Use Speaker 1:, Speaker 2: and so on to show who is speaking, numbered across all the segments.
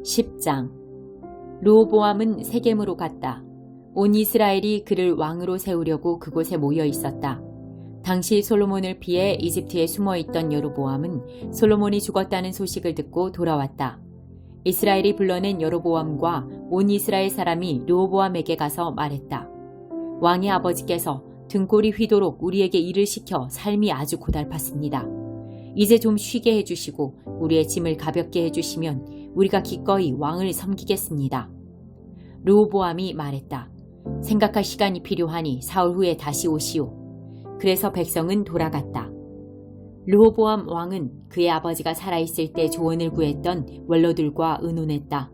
Speaker 1: 10장. 르호보암은 세겜으로 갔다. 온 이스라엘이 그를 왕으로 세우려고 그곳에 모여 있었다. 당시 솔로몬을 피해 이집트에 숨어있던 여로보암은 솔로몬이 죽었다는 소식을 듣고 돌아왔다. 이스라엘이 불러낸 여로보암과 온 이스라엘 사람이 르호보암에게 가서 말했다. 왕의 아버지께서 등골이 휘도록 우리에게 일을 시켜 삶이 아주 고달팠습니다. 이제 좀 쉬게 해주시고 우리의 짐을 가볍게 해주시면 우리가 기꺼이 왕을 섬기겠습니다. 르호보암이 말했다. 생각할 시간이 필요하니 사흘 후에 다시 오시오. 그래서 백성은 돌아갔다. 르호보암 왕은 그의 아버지가 살아있을 때 조언을 구했던 원로들과 의논했다.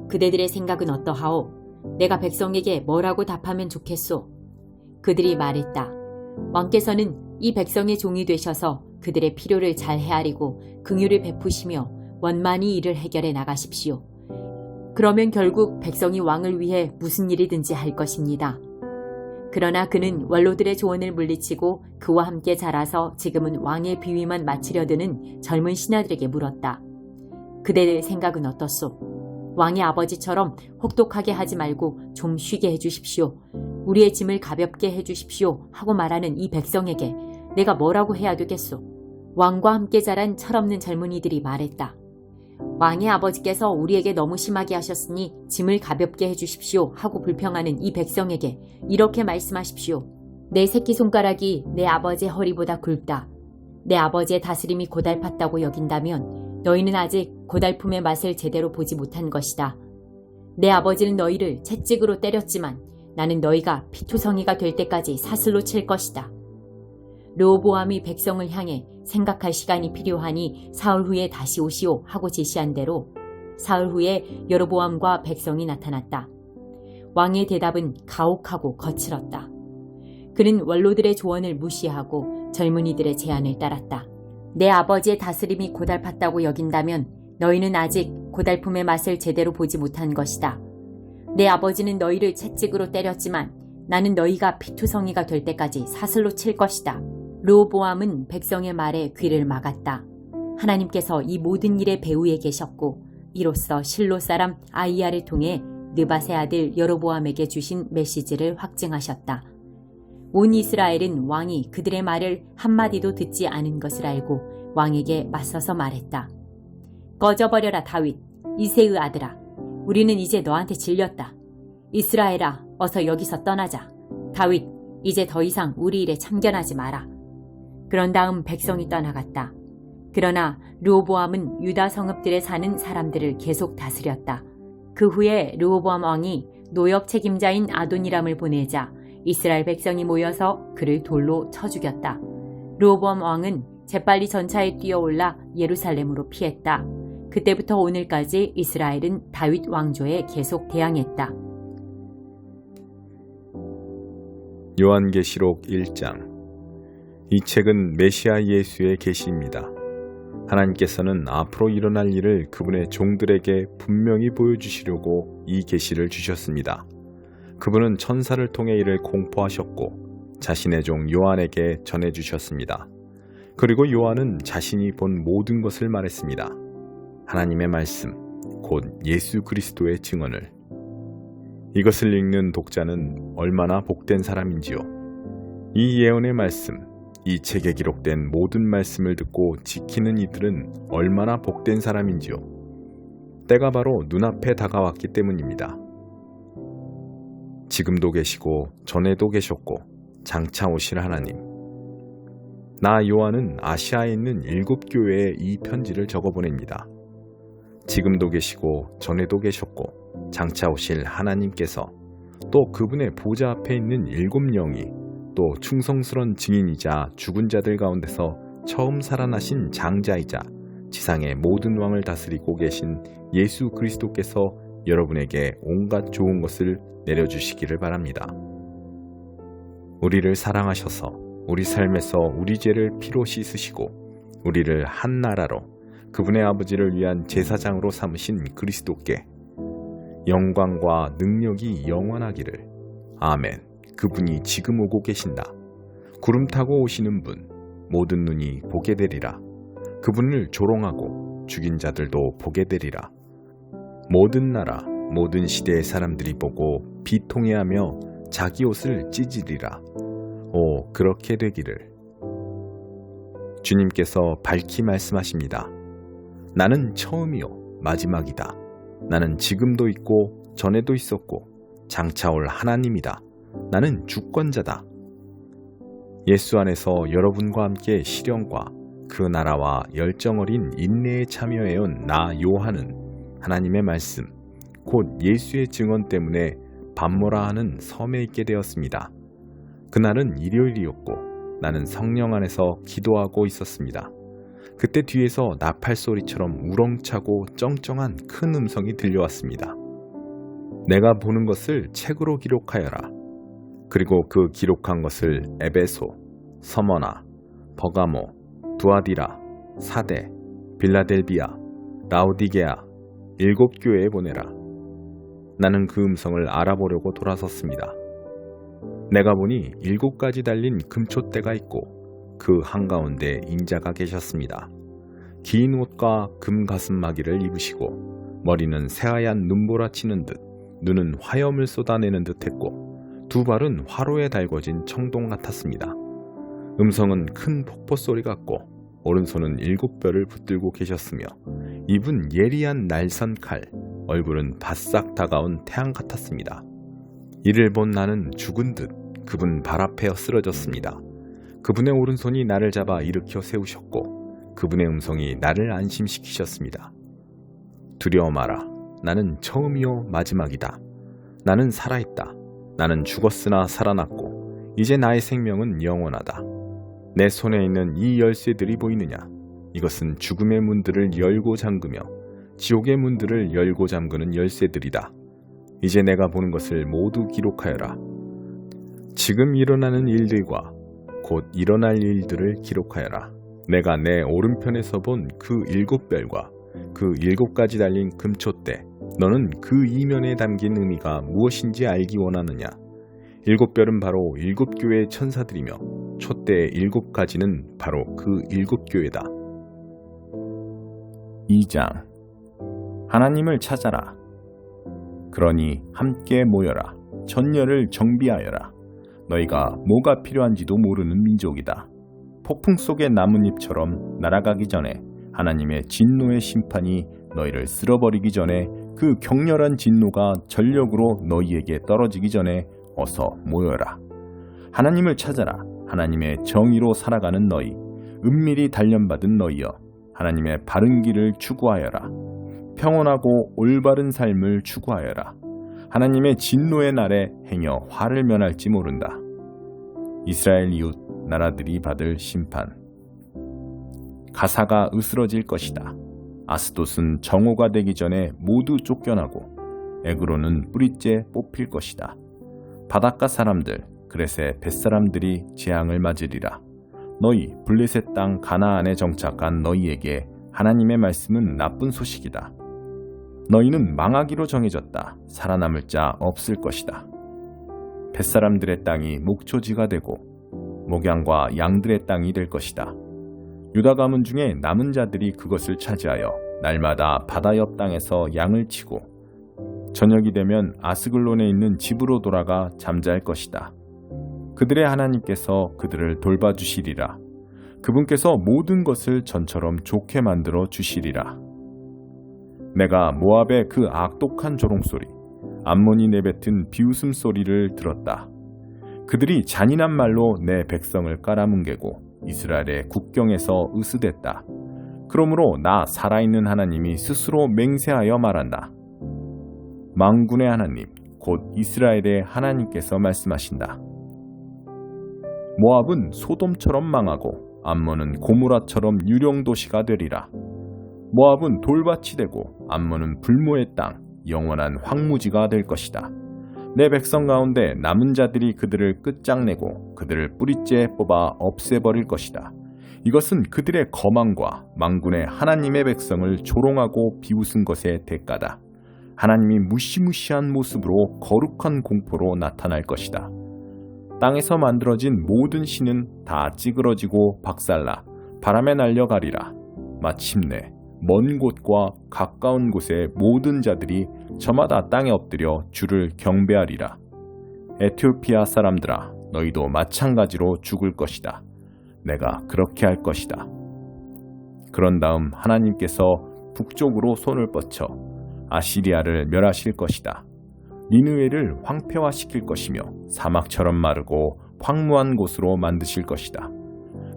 Speaker 1: 그대들의 생각은 어떠하오? 내가 백성에게 뭐라고 답하면 좋겠소? 그들이 말했다. 왕께서는 이 백성의 종이 되셔서 그들의 필요를 잘 헤아리고 긍휼을 베푸시며 원만히 일을 해결해 나가십시오. 그러면 결국 백성이 왕을 위해 무슨 일이든지 할 것입니다. 그러나 그는 원로들의 조언을 물리치고 그와 함께 자라서 지금은 왕의 비위만 맡으려 드는 젊은 신하들에게 물었다. 그대의 생각은 어떻소? 왕의 아버지처럼 혹독하게 하지 말고 좀 쉬게 해주십시오. 우리의 짐을 가볍게 해주십시오 하고 말하는 이 백성에게 내가 뭐라고 해야 되겠소? 왕과 함께 자란 철없는 젊은이들이 말했다. 왕의 아버지께서 우리에게 너무 심하게 하셨으니 짐을 가볍게 해주십시오 하고 불평하는 이 백성에게 이렇게 말씀하십시오. 내 새끼손가락이 내 아버지의 허리보다 굵다. 내 아버지의 다스림이 고달팠다고 여긴다면 너희는 아직 고달픔의 맛을 제대로 보지 못한 것이다. 내 아버지는 너희를 채찍으로 때렸지만 나는 너희가 피투성이가 될 때까지 사슬로 칠 것이다. 르호보암이 백성을 향해 생각할 시간이 필요하니 사흘 후에 다시 오시오 하고 지시한 대로 사흘 후에 여로보암과 백성이 나타났다. 왕의 대답은 가혹하고 거칠었다. 그는 원로들의 조언을 무시하고 젊은이들의 제안을 따랐다. 내 아버지의 다스림이 고달팠다고 여긴다면 너희는 아직 고달픔의 맛을 제대로 보지 못한 것이다. 내 아버지는 너희를 채찍으로 때렸지만 나는 너희가 피투성이가 될 때까지 사슬로 칠 것이다. 르호보암은 백성의 말에 귀를 막았다. 하나님께서 이 모든 일의 배후에 계셨고 이로써 실로 사람 아이야를 통해 느밧의 아들 여로보암에게 주신 메시지를 확증하셨다. 온 이스라엘은 왕이 그들의 말을 한마디도 듣지 않은 것을 알고 왕에게 맞서서 말했다. 꺼져버려라 다윗, 이새의 아들아. 우리는 이제 너한테 질렸다. 이스라엘아, 어서 여기서 떠나자. 다윗, 이제 더 이상 우리 일에 참견하지 마라. 그런 다음 백성이 떠나갔다. 그러나 르호보암은 유다 성읍들에 사는 사람들을 계속 다스렸다. 그 후에 르호보암 왕이 노역 책임자인 아도니람을 보내자 이스라엘 백성이 모여서 그를 돌로 쳐 죽였다. 르호보암 왕은 재빨리 전차에 뛰어올라 예루살렘으로 피했다. 그때부터 오늘까지 이스라엘은 다윗 왕조에 계속 대항했다.
Speaker 2: 요한계시록 1장. 이 책은 메시아 예수의 계시입니다. 하나님께서는 앞으로 일어날 일을 그분의 종들에게 분명히 보여주시려고 이 계시를 주셨습니다. 그분은 천사를 통해 이를 공포하셨고 자신의 종 요한에게 전해주셨습니다. 그리고 요한은 자신이 본 모든 것을 말했습니다. 하나님의 말씀, 곧 예수 그리스도의 증언을. 이것을 읽는 독자는 얼마나 복된 사람인지요. 이 예언의 말씀, 이 책에 기록된 모든 말씀을 듣고 지키는 이들은 얼마나 복된 사람인지요. 때가 바로 눈앞에 다가왔기 때문입니다. 지금도 계시고 전에도 계셨고 장차 오실 하나님. 나 요한은 아시아에 있는 7교회에 이 편지를 적어보냅니다. 지금도 계시고 전에도 계셨고 장차 오실 하나님께서 또 그분의 보좌 앞에 있는 7영이 또 충성스런 증인이자 죽은 자들 가운데서 처음 살아나신 장자이자 지상의 모든 왕을 다스리고 계신 예수 그리스도께서 여러분에게 온갖 좋은 것을 내려주시기를 바랍니다. 우리를 사랑하셔서 우리 삶에서 우리 죄를 피로 씻으시고 우리를 한 나라로 그분의 아버지를 위한 제사장으로 삼으신 그리스도께 영광과 능력이 영원하기를. 아멘. 그분이 지금 오고 계신다. 구름 타고 오시는 분, 모든 눈이 보게 되리라. 그분을 조롱하고 죽인 자들도 보게 되리라. 모든 나라, 모든 시대의 사람들이 보고 비통해하며 자기 옷을 찢으리라. 오, 그렇게 되기를. 주님께서 밝히 말씀하십니다. 나는 처음이요 마지막이다. 나는 지금도 있고 전에도 있었고 장차 올 하나님이다. 나는 주권자다. 예수 안에서 여러분과 함께 시련과 그 나라와 열정 어린 인내에 참여해온 나 요한은 하나님의 말씀, 곧 예수의 증언 때문에 밤모라 하는 섬에 있게 되었습니다. 그날은 일요일이었고 나는 성령 안에서 기도하고 있었습니다. 그때 뒤에서 나팔 소리처럼 우렁차고 쩡쩡한 큰 음성이 들려왔습니다. 내가 보는 것을 책으로 기록하여라. 그리고 그 기록한 것을 에베소, 서머나, 버가모, 두아디라, 사데, 빌라델비아, 라오디게아 7교회에 보내라. 나는 그 음성을 알아보려고 돌아섰습니다. 내가 보니 7가지 달린 금촛대가 있고 그 한가운데 인자가 계셨습니다. 긴 옷과 금 가슴마기를 입으시고 머리는 새하얀 눈보라치는 듯 눈은 화염을 쏟아내는 듯했고 두 발은 화로에 달궈진 청동 같았습니다. 음성은 큰 폭포 소리 같고 오른손은 7뼈를 붙들고 계셨으며 입은 예리한 날선 칼, 얼굴은 바싹 다가온 태양 같았습니다. 이를 본 나는 죽은 듯 그분 발 앞에 쓰러졌습니다. 그분의 오른손이 나를 잡아 일으켜 세우셨고 그분의 음성이 나를 안심시키셨습니다. 두려워 마라. 나는 처음이요 마지막이다. 나는 살아있다. 나는 죽었으나 살아났고 이제 나의 생명은 영원하다. 내 손에 있는 이 열쇠들이 보이느냐? 이것은 죽음의 문들을 열고 잠그며 지옥의 문들을 열고 잠그는 열쇠들이다. 이제 내가 보는 것을 모두 기록하여라. 지금 일어나는 일들과 곧 일어날 일들을 기록하여라. 내가 내 오른편에서 본 그 7별과 그 7가지 달린 금촛대, 너는 그 이면에 담긴 의미가 무엇인지 알기 원하느냐? 7별은 바로 7교회의 천사들이며 촛대의 7가지는 바로 그 7교회다.
Speaker 3: 2장. 하나님을 찾아라. 그러니 함께 모여라. 전열을 정비하여라. 너희가 뭐가 필요한지도 모르는 민족이다. 폭풍 속의 나뭇잎처럼 날아가기 전에 하나님의 진노의 심판이 너희를 쓸어버리기 전에 그 격렬한 진노가 전력으로 너희에게 떨어지기 전에 어서 모여라. 하나님을 찾아라. 하나님의 정의로 살아가는 너희, 은밀히 단련받은 너희여, 하나님의 바른 길을 추구하여라. 평온하고 올바른 삶을 추구하여라. 하나님의 진노의 날에 행여 화를 면할지 모른다. 이스라엘 이웃 나라들이 받을 심판. 가사가 으스러질 것이다. 아스돗은 정오가 되기 전에 모두 쫓겨나고 에그로는 뿌리째 뽑힐 것이다. 바닷가 사람들, 그레세 벳사람들이 재앙을 맞으리라. 너희 블레셋 땅 가나안에 정착한 너희에게 하나님의 말씀은 나쁜 소식이다. 너희는 망하기로 정해졌다. 살아남을 자 없을 것이다. 벳사람들의 땅이 목초지가 되고 목양과 양들의 땅이 될 것이다. 유다 가문 중에 남은 자들이 그것을 차지하여 날마다 바다 옆 땅에서 양을 치고 저녁이 되면 아스글론에 있는 집으로 돌아가 잠잘 것이다. 그들의 하나님께서 그들을 돌봐주시리라. 그분께서 모든 것을 전처럼 좋게 만들어 주시리라. 내가 모압의 그 악독한 조롱소리, 암몬이 내뱉은 비웃음 소리를 들었다. 그들이 잔인한 말로 내 백성을 깔아뭉개고 이스라엘의 국경에서 으스댔다. 그러므로 나 살아있는 하나님이 스스로 맹세하여 말한다. 만군의 하나님, 곧 이스라엘의 하나님께서 말씀하신다. 모압은 소돔처럼 망하고 암몬은 고무라처럼 유령 도시가 되리라. 모압은 돌밭이 되고 암몬은 불모의 땅, 영원한 황무지가 될 것이다. 내 백성 가운데 남은 자들이 그들을 끝장내고 그들을 뿌리째 뽑아 없애버릴 것이다. 이것은 그들의 거망과 만군의 하나님의 백성을 조롱하고 비웃은 것의 대가다. 하나님이 무시무시한 모습으로 거룩한 공포로 나타날 것이다. 땅에서 만들어진 모든 신은 다 찌그러지고 박살나 바람에 날려가리라. 마침내 먼 곳과 가까운 곳의 모든 자들이 저마다 땅에 엎드려 주를 경배하리라. 에티오피아 사람들아, 너희도 마찬가지로 죽을 것이다. 내가 그렇게 할 것이다. 그런 다음 하나님께서 북쪽으로 손을 뻗쳐 아시리아를 멸하실 것이다. 니느웨를 황폐화시킬 것이며 사막처럼 마르고 황무한 곳으로 만드실 것이다.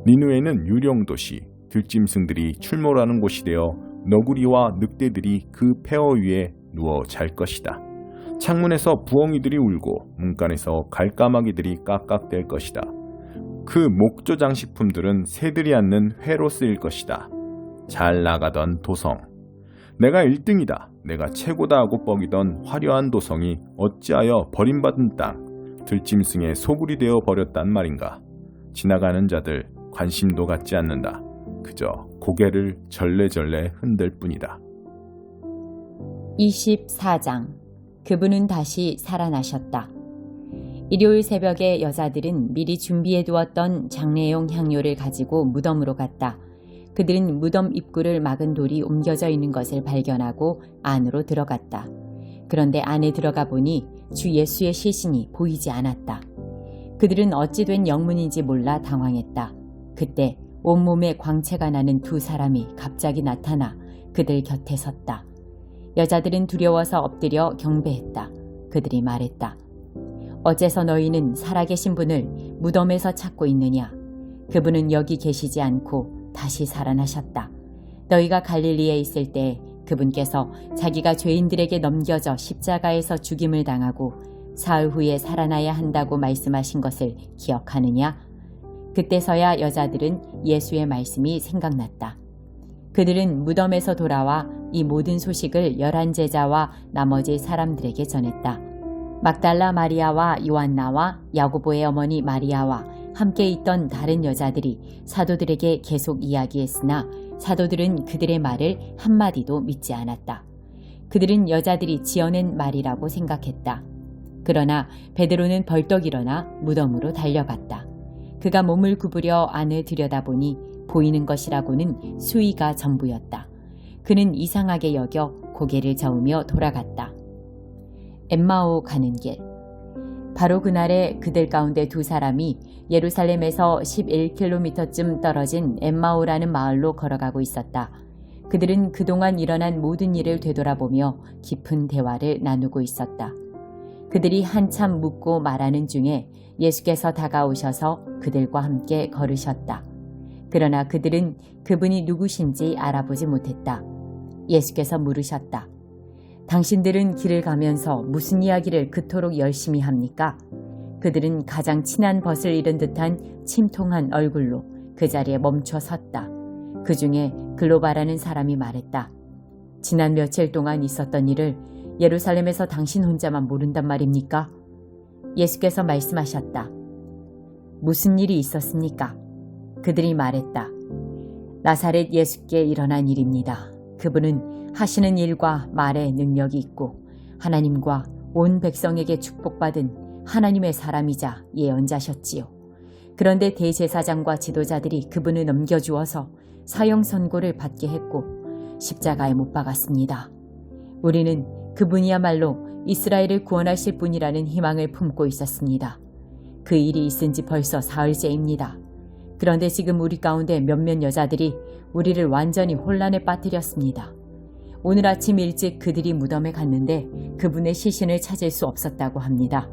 Speaker 3: 니느웨는 유령도시, 들짐승들이 출몰하는 곳이 되어 너구리와 늑대들이 그 폐허 위에 누워 잘 것이다. 창문에서 부엉이들이 울고 문간에서 갈까마귀들이 깍깍댈 것이다. 그 목조 장식품들은 새들이 앉는 회로 쓰일 것이다. 잘 나가던 도성, 내가 1등이다, 내가 최고다 하고 뻐기던 화려한 도성이 어찌하여 버림받은 땅, 들짐승의 소굴이 되어 버렸단 말인가. 지나가는 자들 관심도 갖지 않는다. 그저 고개를 절레절레 흔들 뿐이다.
Speaker 1: 24장. 그분은 다시 살아나셨다. 일요일 새벽에 여자들은 미리 준비해두었던 장례용 향료를 가지고 무덤으로 갔다. 그들은 무덤 입구를 막은 돌이 옮겨져 있는 것을 발견하고 안으로 들어갔다. 그런데 안에 들어가 보니 주 예수의 시신이 보이지 않았다. 그들은 어찌 된 영문인지 몰라 당황했다. 그때 온몸에 광채가 나는 두 사람이 갑자기 나타나 그들 곁에 섰다. 여자들은 두려워서 엎드려 경배했다. 그들이 말했다. 어째서 너희는 살아계신 분을 무덤에서 찾고 있느냐? 그분은 여기 계시지 않고 다시 살아나셨다. 너희가 갈릴리에 있을 때 그분께서 자기가 죄인들에게 넘겨져 십자가에서 죽임을 당하고 사흘 후에 살아나야 한다고 말씀하신 것을 기억하느냐? 그때서야 여자들은 예수의 말씀이 생각났다. 그들은 무덤에서 돌아와 이 모든 소식을 11제자와 나머지 사람들에게 전했다. 막달라 마리아와 요한나와 야고보의 어머니 마리아와 함께 있던 다른 여자들이 사도들에게 계속 이야기했으나 사도들은 그들의 말을 한마디도 믿지 않았다. 그들은 여자들이 지어낸 말이라고 생각했다. 그러나 베드로는 벌떡 일어나 무덤으로 달려갔다. 그가 몸을 구부려 안을 들여다보니 보이는 것이라고는 수위가 전부였다. 그는 이상하게 여겨 고개를 저으며 돌아갔다. 엠마오 가는 길. 바로 그날에 그들 가운데 두 사람이 예루살렘에서 11km쯤 떨어진 엠마오라는 마을로 걸어가고 있었다. 그들은 그동안 일어난 모든 일을 되돌아보며 깊은 대화를 나누고 있었다. 그들이 한참 묻고 말하는 중에 예수께서 다가오셔서 그들과 함께 걸으셨다. 그러나 그들은 그분이 누구신지 알아보지 못했다. 예수께서 물으셨다. 당신들은 길을 가면서 무슨 이야기를 그토록 열심히 합니까? 그들은 가장 친한 벗을 잃은 듯한 침통한 얼굴로 그 자리에 멈춰 섰다. 그 중에 글로바라는 사람이 말했다. 지난 며칠 동안 있었던 일을 예루살렘에서 당신 혼자만 모른단 말입니까? 예수께서 말씀하셨다. 무슨 일이 있었습니까? 그들이 말했다. 나사렛 예수께 일어난 일입니다. 그분은 하시는 일과 말에 능력이 있고 하나님과 온 백성에게 축복받은 하나님의 사람이자 예언자셨지요. 그런데 대제사장과 지도자들이 그분을 넘겨주어서 사형 선고를 받게 했고 십자가에 못 박았습니다. 우리는 그분이야말로 이스라엘을 구원하실 분이라는 희망을 품고 있었습니다. 그 일이 있은 지 벌써 사흘째입니다. 그런데 지금 우리 가운데 몇몇 여자들이 우리를 완전히 혼란에 빠뜨렸습니다. 오늘 아침 일찍 그들이 무덤에 갔는데 그분의 시신을 찾을 수 없었다고 합니다.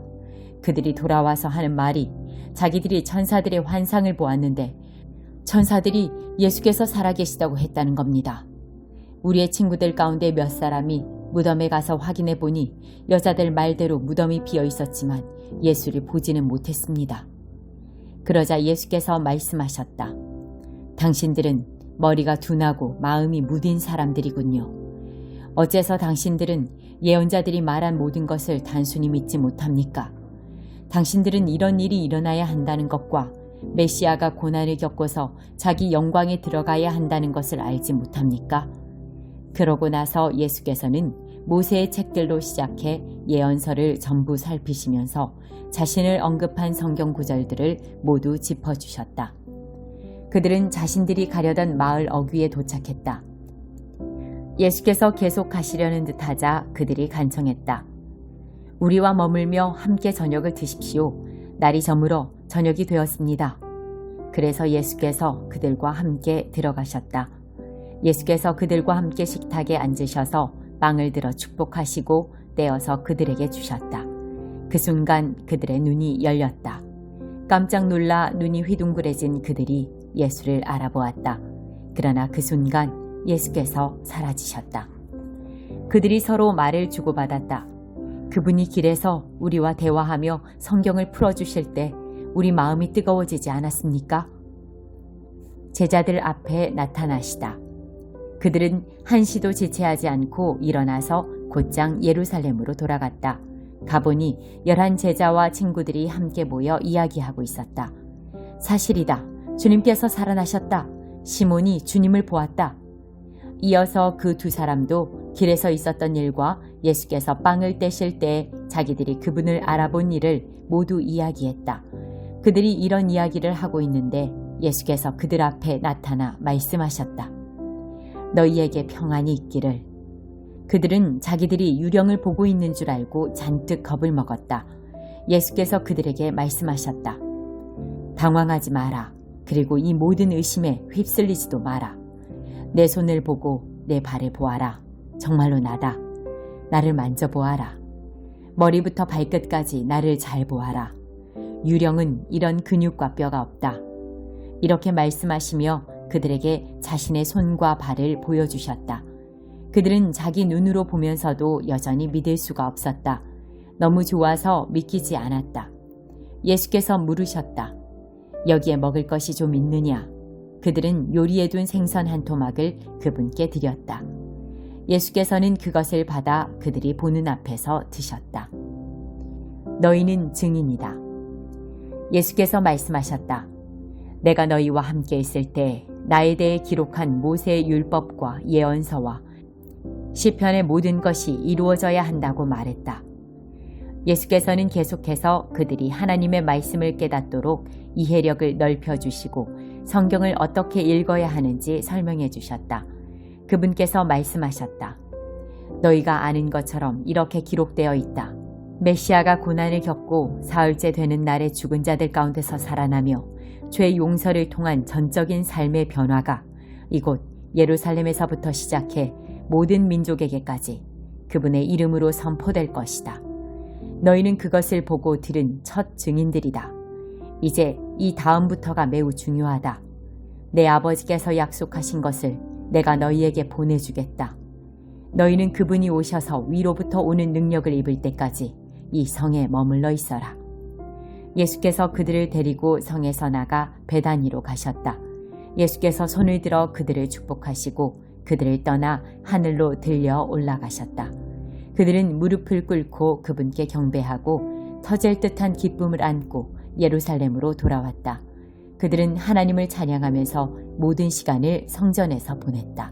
Speaker 1: 그들이 돌아와서 하는 말이 자기들이 천사들의 환상을 보았는데 천사들이 예수께서 살아계시다고 했다는 겁니다. 우리의 친구들 가운데 몇 사람이 무덤에 가서 확인해 보니 여자들 말대로 무덤이 비어 있었지만 예수를 보지는 못했습니다. 그러자 예수께서 말씀하셨다. 당신들은 머리가 둔하고 마음이 무딘 사람들이군요. 어째서 당신들은 예언자들이 말한 모든 것을 단순히 믿지 못합니까? 당신들은 이런 일이 일어나야 한다는 것과 메시아가 고난을 겪고서 자기 영광에 들어가야 한다는 것을 알지 못합니까? 그러고 나서 예수께서는 모세의 책들로 시작해 예언서를 전부 살피시면서 자신을 언급한 성경 구절들을 모두 짚어주셨다. 그들은 자신들이 가려던 마을 어귀에 도착했다. 예수께서 계속 가시려는 듯하자 그들이 간청했다. 우리와 머물며 함께 저녁을 드십시오. 날이 저물어 저녁이 되었습니다. 그래서 예수께서 그들과 함께 들어가셨다. 예수께서 그들과 함께 식탁에 앉으셔서 빵을 들어 축복하시고 떼어서 그들에게 주셨다. 그 순간 그들의 눈이 열렸다. 깜짝 놀라 눈이 휘둥그레진 그들이 예수를 알아보았다. 그러나 그 순간 예수께서 사라지셨다. 그들이 서로 말을 주고받았다. 그분이 길에서 우리와 대화하며 성경을 풀어주실 때 우리 마음이 뜨거워지지 않았습니까? 제자들 앞에 나타나시다. 그들은 한시도 지체하지 않고 일어나서 곧장 예루살렘으로 돌아갔다. 가보니 11 제자와 친구들이 함께 모여 이야기하고 있었다. 사실이다. 주님께서 살아나셨다. 시몬이 주님을 보았다. 이어서 그 두 사람도 길에서 있었던 일과 예수께서 빵을 떼실 때 자기들이 그분을 알아본 일을 모두 이야기했다. 그들이 이런 이야기를 하고 있는데 예수께서 그들 앞에 나타나 말씀하셨다. 너희에게 평안이 있기를. 그들은 자기들이 유령을 보고 있는 줄 알고 잔뜩 겁을 먹었다. 예수께서 그들에게 말씀하셨다. 당황하지 마라. 그리고 이 모든 의심에 휩쓸리지도 마라. 내 손을 보고 내 발을 보아라. 정말로 나다. 나를 만져보아라. 머리부터 발끝까지 나를 잘 보아라. 유령은 이런 근육과 뼈가 없다. 이렇게 말씀하시며 그들에게 자신의 손과 발을 보여주셨다. 그들은 자기 눈으로 보면서도 여전히 믿을 수가 없었다. 너무 좋아서 믿기지 않았다. 예수께서 물으셨다. 여기에 먹을 것이 좀 있느냐? 그들은 요리해둔 생선 한 토막을 그분께 드렸다. 예수께서는 그것을 받아 그들이 보는 앞에서 드셨다. 너희는 증인이다. 예수께서 말씀하셨다. 내가 너희와 함께 있을 때 나에 대해 기록한 모세의 율법과 예언서와 시편의 모든 것이 이루어져야 한다고 말했다. 예수께서는 계속해서 그들이 하나님의 말씀을 깨닫도록 이해력을 넓혀주시고 성경을 어떻게 읽어야 하는지 설명해 주셨다. 그분께서 말씀하셨다. 너희가 아는 것처럼 이렇게 기록되어 있다. 메시아가 고난을 겪고 사흘째 되는 날에 죽은 자들 가운데서 살아나며 죄 용서를 통한 전적인 삶의 변화가 이곳 예루살렘에서부터 시작해 모든 민족에게까지 그분의 이름으로 선포될 것이다. 너희는 그것을 보고 들은 첫 증인들이다. 이제 이 다음부터가 매우 중요하다. 내 아버지께서 약속하신 것을 내가 너희에게 보내주겠다. 너희는 그분이 오셔서 위로부터 오는 능력을 입을 때까지 이 성에 머물러 있어라. 예수께서 그들을 데리고 성에서 나가 베다니로 가셨다. 예수께서 손을 들어 그들을 축복하시고 그들을 떠나 하늘로 들려 올라가셨다. 그들은 무릎을 꿇고 그분께 경배하고 터질 듯한 기쁨을 안고 예루살렘으로 돌아왔다. 그들은 하나님을 찬양하면서 모든 시간을 성전에서 보냈다.